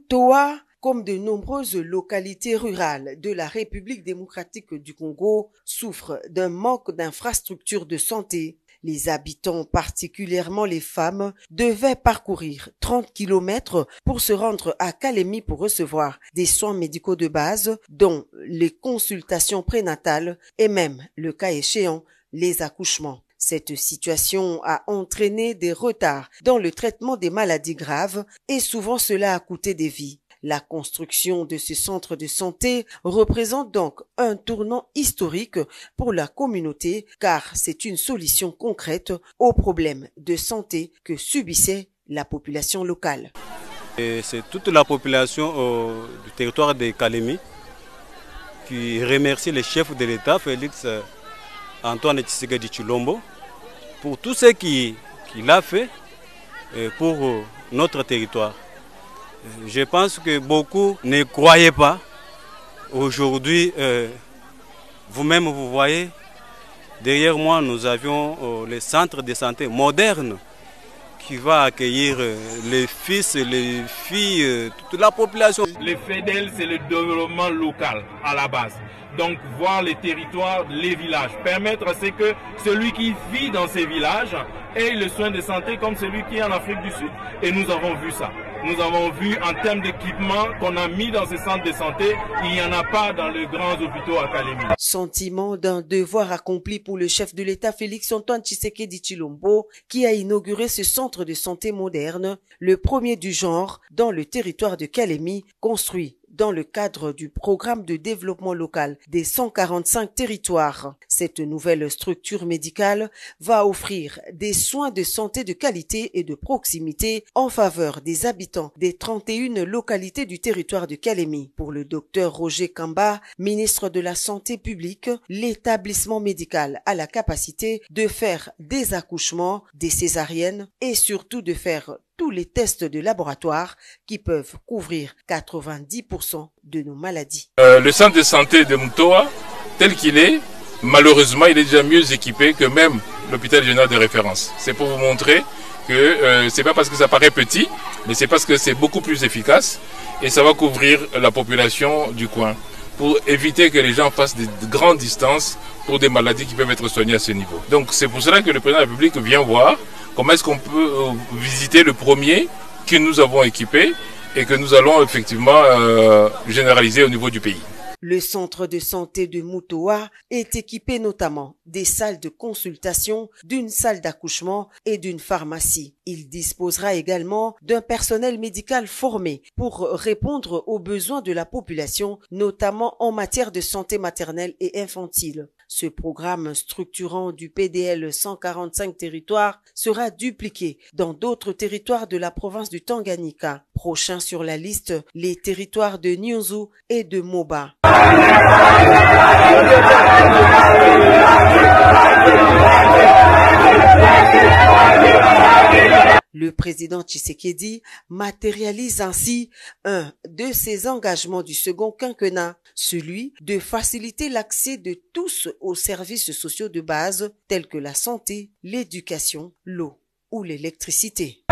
Mutoa, comme de nombreuses localités rurales de la République démocratique du Congo, souffre d'un manque d'infrastructures de santé. Les habitants, particulièrement les femmes, devaient parcourir 30 kilomètres pour se rendre à Kalemi pour recevoir des soins médicaux de base, dont les consultations prénatales et même, le cas échéant, les accouchements. Cette situation a entraîné des retards dans le traitement des maladies graves et souvent cela a coûté des vies. La construction de ce centre de santé représente donc un tournant historique pour la communauté car c'est une solution concrète aux problèmes de santé que subissait la population locale. C'est toute la population du territoire de Kalemi qui remercie le chef de l'État, Félix Antoine Tshisekedi Tshilombo, pour tout ce qu'il a fait pour notre territoire. Je pense que beaucoup ne croyaient pas. Aujourd'hui, vous-même, vous voyez, derrière moi, nous avions le centre de santé moderne qui va accueillir les fils, les filles, toute la population. Le FEDEL, c'est le développement local à la base. Donc voir les territoires, les villages, permettre à ce que celui qui vit dans ces villages ait le soin de santé comme celui qui est en Afrique du Sud. Et nous avons vu ça. Nous avons vu en termes d'équipement qu'on a mis dans ces centres de santé, il n'y en a pas dans les grands hôpitaux à Kalemi. Sentiment d'un devoir accompli pour le chef de l'État Félix Antoine Tshisekedi Tshilombo qui a inauguré ce centre de santé moderne, le premier du genre dans le territoire de Kalemi, construit dans le cadre du programme de développement local des 145 territoires. Cette nouvelle structure médicale va offrir des soins de santé de qualité et de proximité en faveur des habitants des 31 localités du territoire de Kalemi. Pour le docteur Roger Kamba, ministre de la Santé publique, l'établissement médical a la capacité de faire des accouchements, des césariennes et surtout de faire tous les tests de laboratoire qui peuvent couvrir 90% de nos maladies. Le centre de santé de Mutoa, tel qu'il est, malheureusement, il est déjà mieux équipé que même l'hôpital général de référence. C'est pour vous montrer que c'est pas parce que ça paraît petit, mais c'est parce que c'est beaucoup plus efficace et ça va couvrir la population du coin pour éviter que les gens fassent de grandes distances pour des maladies qui peuvent être soignées à ce niveau. Donc c'est pour cela que le président de la République vient voir comment est-ce qu'on peut visiter le premier que nous avons équipé et que nous allons effectivement généraliser au niveau du pays. Le centre de santé de Mutoa est équipé notamment des salles de consultation, d'une salle d'accouchement et d'une pharmacie. Il disposera également d'un personnel médical formé pour répondre aux besoins de la population, notamment en matière de santé maternelle et infantile. Ce programme structurant du PDL 145 territoires sera dupliqué dans d'autres territoires de la province du Tanganyika. Prochain sur la liste, les territoires de Nyunzu et de Moba. Le président Tshisekedi matérialise ainsi un de ses engagements du second quinquennat, celui de faciliter l'accès de tous aux services sociaux de base tels que la santé, l'éducation, l'eau ou l'électricité.